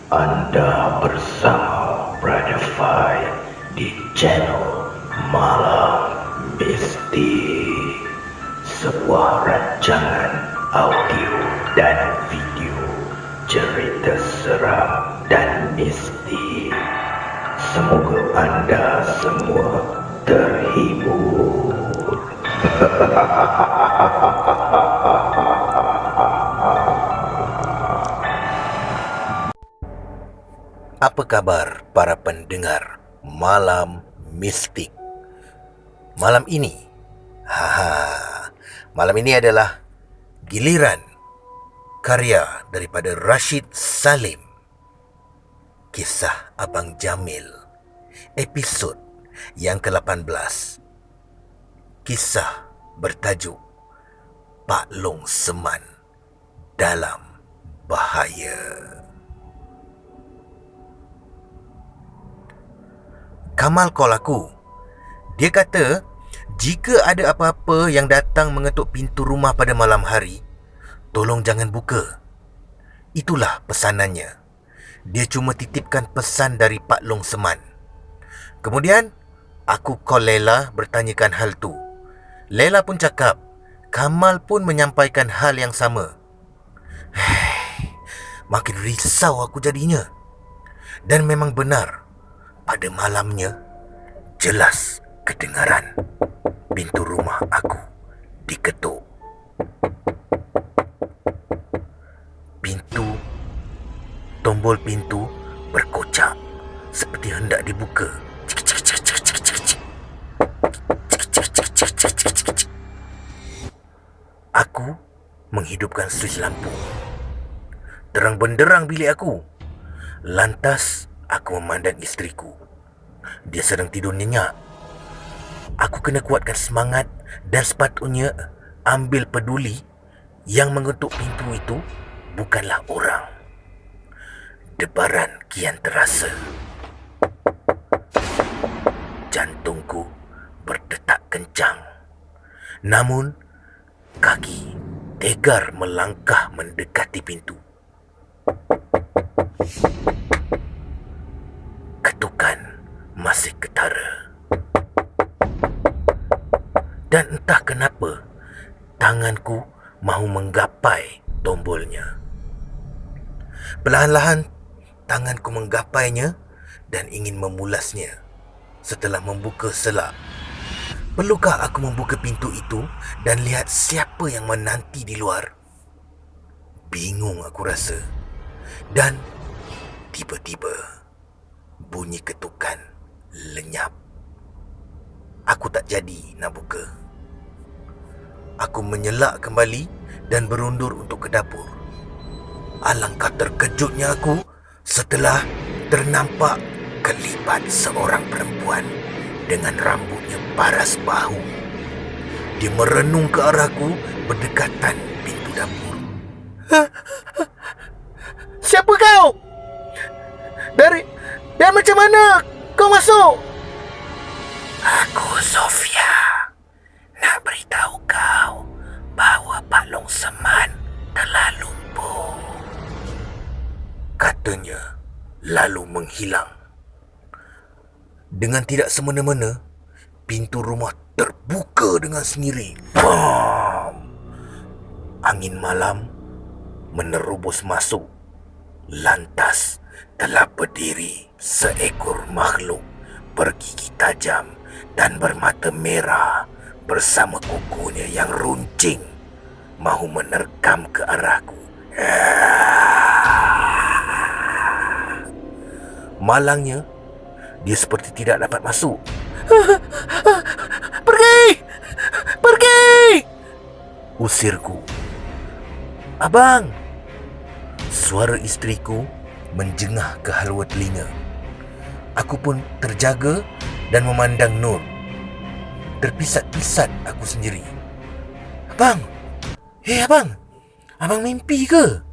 Anda bersama Brother Fai di channel Malam Mistik, sebuah rancangan audio dan video cerita seram dan mistik. Semoga anda semua terhibur. Apa kabar para pendengar Malam Mistik? Malam ini adalah giliran karya daripada Rashid Salim, Kisah Abang Jamil, episod yang ke-18. Kisah bertajuk Pak Long Seman dalam bahaya. Kamal call aku. Dia kata, jika ada apa-apa yang datang mengetuk pintu rumah pada malam hari, tolong jangan buka. Itulah pesanannya. Dia cuma titipkan pesan dari Pak Long Seman. Kemudian, aku call Lela bertanyakan hal tu. Lela pun cakap, Kamal pun menyampaikan hal yang sama. Makin risau aku jadinya. Dan memang benar, pada malamnya, jelas kedengaran pintu rumah aku diketuk. Tombol pintu berkocak seperti hendak dibuka. Aku menghidupkan switch lampu. Terang benderang bilik aku. Lantas aku memandang isteriku. Dia sedang tidur nyenyak. Aku kena kuatkan semangat dan sepatutnya ambil peduli. Yang mengetuk pintu itu bukanlah orang. Debaran kian terasa. Jantungku berdetak kencang. Namun, kaki tegar melangkah mendekati pintu. Ketukan masih ketara. Dan entah kenapa, tanganku mahu menggapai tombolnya. Perlahan-lahan, tanganku menggapainya dan ingin memulasnya. Setelah membuka selak, perlukah aku membuka pintu itu dan lihat siapa yang menanti di luar? Bingung aku rasa. Dan tiba-tiba, bunyi ketukan lenyap. Aku tak jadi nak buka. Aku menyelak kembali dan berundur untuk ke dapur. Alangkah terkejutnya aku setelah ternampak kelipat seorang perempuan dengan rambutnya paras bahu. Dia merenung ke arahku berdekatan pintu dapur. Siapa kau? Dan macam mana kau masuk? Aku Sofia. Nak beritahu kau bahawa Pak Long Seman telah lumpuh, katanya lalu menghilang. Dengan tidak semena-mena, pintu rumah terbuka dengan sendiri. Bam! Angin malam menerobos masuk. Lantas telah berdiri seekor makhluk bergigi tajam dan bermata merah bersama kukunya yang runcing mahu menerkam ke arahku. Malangnya, dia seperti tidak dapat masuk. Pergi! Pergi! Usirku. Abang! Suara isteriku menjengah ke halua telinga. Aku pun terjaga dan memandang Nur. Terpisat-pisat aku sendiri. Abang! Abang! Abang mimpi ke?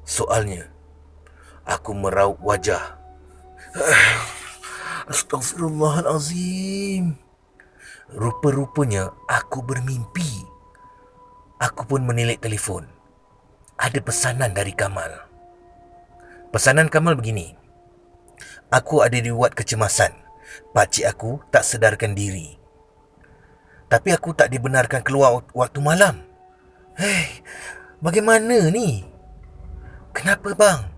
Soalnya. Aku meraup wajah. Astaghfirullahalazim. Rupa-rupanya aku bermimpi. Aku pun menilik telefon. Ada pesanan dari Kamal. Pesanan Kamal begini. Aku ada riwayat kecemasan. Pakcik aku tak sedarkan diri. Tapi aku tak dibenarkan keluar waktu malam. Hei, bagaimana ni? Kenapa bang?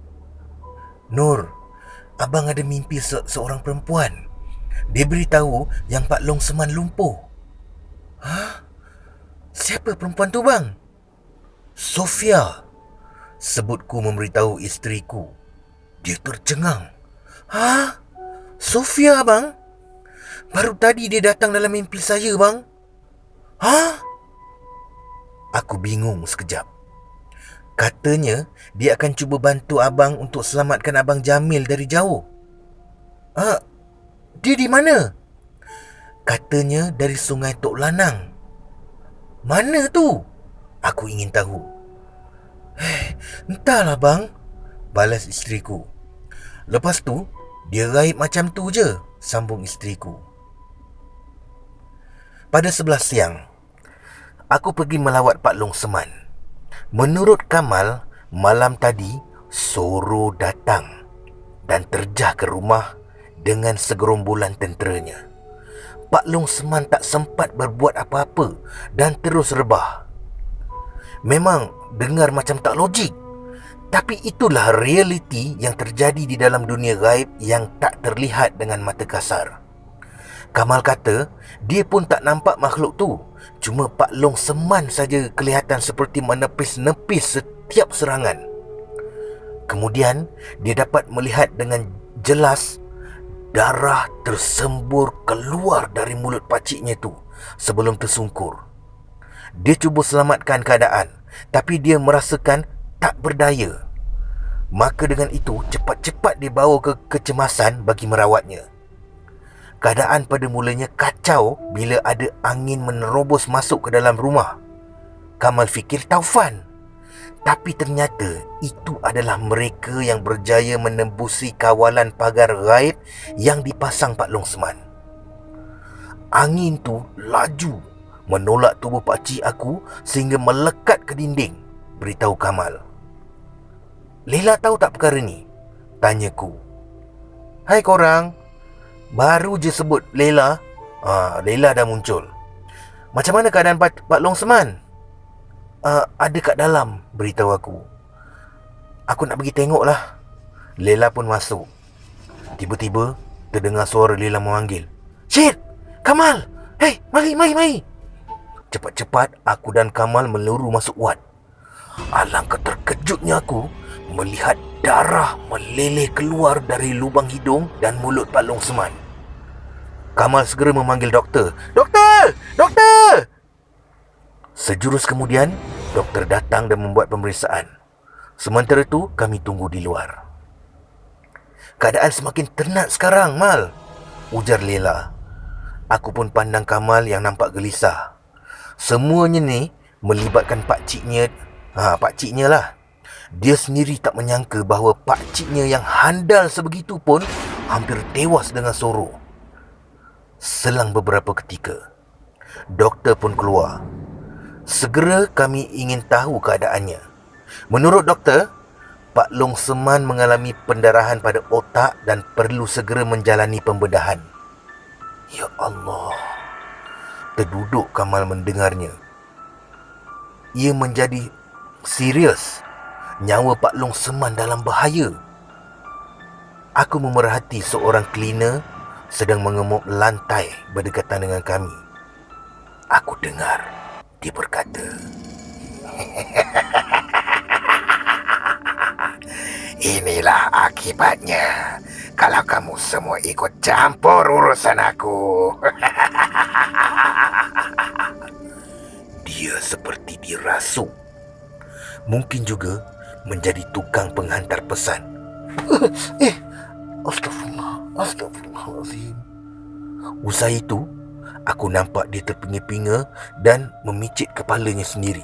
Nur, abang ada mimpi seorang perempuan. Dia beritahu yang Pak Long Seman lumpuh. Hah? Siapa perempuan tu bang? Sofia, sebutku memberitahu isteriku. Dia tercengang. Hah? Sofia bang? Baru tadi dia datang dalam mimpi saya bang. Hah? Aku bingung sekejap. Katanya dia akan cuba bantu abang untuk selamatkan abang Jamil dari jauh. Dia di mana? Katanya dari Sungai Tok Lanang. Mana tu? Aku ingin tahu. Entahlah bang, balas isteriku. Lepas tu, dia gaib macam tu je, sambung isteriku. Pada 11 siang, aku pergi melawat Pak Long Seman. Menurut Kamal, malam tadi Soro datang dan terjah ke rumah dengan segerombolan tenteranya. Pak Long Seman tak sempat berbuat apa-apa dan terus rebah. Memang dengar macam tak logik, tapi itulah realiti yang terjadi di dalam dunia gaib yang tak terlihat dengan mata kasar. Kamal kata dia pun tak nampak makhluk tu. Cuma Pak Long Seman saja kelihatan seperti menepis-nepis setiap serangan. Kemudian dia dapat melihat dengan jelas darah tersembur keluar dari mulut pakciknya tu sebelum tersungkur. Dia cuba selamatkan keadaan, tapi dia merasakan tak berdaya. Maka dengan itu cepat-cepat dibawa ke kecemasan bagi merawatnya. Keadaan pada mulanya kacau bila ada angin menerobos masuk ke dalam rumah. Kamal fikir taufan. Tapi ternyata itu adalah mereka yang berjaya menembusi kawalan pagar gaib yang dipasang Pak Long Seman. Angin tu laju menolak tubuh pakcik aku sehingga melekat ke dinding, beritahu Kamal. Lela tahu tak perkara ni? Tanyaku. Hai korang, baru je sebut Lela, Lela dah muncul. Macam mana keadaan Pak Long Seman? Ada kat dalam, beritahu aku. Aku nak pergi tengok lah. Lela pun masuk. Tiba-tiba terdengar suara Lela memanggil. Syed! Kamal! Hei, mari! Cepat-cepat aku dan Kamal meluru masuk wad. Alangkah terkejutnya aku melihat darah meleleh keluar dari lubang hidung dan mulut Pak Long Seman. Kamal segera memanggil doktor. Doktor! Doktor! Sejurus kemudian, doktor datang dan membuat pemeriksaan. Sementara itu, kami tunggu di luar. Keadaan semakin tenat sekarang, Mal, ujar Lela. Aku pun pandang Kamal yang nampak gelisah. Semuanya ni melibatkan pakciknya lah. Dia sendiri tak menyangka bahawa pakciknya yang handal sebegitu pun hampir tewas dengan Soro. Selang beberapa ketika, doktor pun keluar. Segera kami ingin tahu keadaannya. Menurut doktor, Pak Long Seman mengalami pendarahan pada otak dan perlu segera menjalani pembedahan. Ya Allah, terduduk Kamal mendengarnya. Ia menjadi serius. Nyawa Pak Long Seman dalam bahaya. Aku memerhati seorang cleaner sedang mengemuk lantai berdekatan dengan kami. Aku dengar dia berkata, inilah akibatnya kalau kamu semua ikut campur urusan aku. Dia seperti dirasuk. Mungkin juga menjadi tukang penghantar pesan. Astagfirullahaladzim. Usai itu, aku nampak dia terpinga-pinga dan memicit kepalanya sendiri.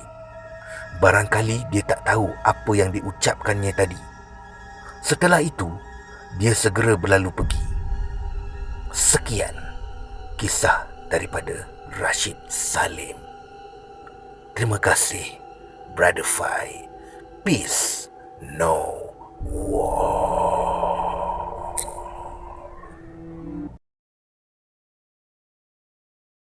Barangkali dia tak tahu apa yang diucapkannya tadi. Setelah itu, dia segera berlalu pergi. Sekian kisah daripada Rashid Salim. Terima kasih, Brother Fai. Peace, no Wah,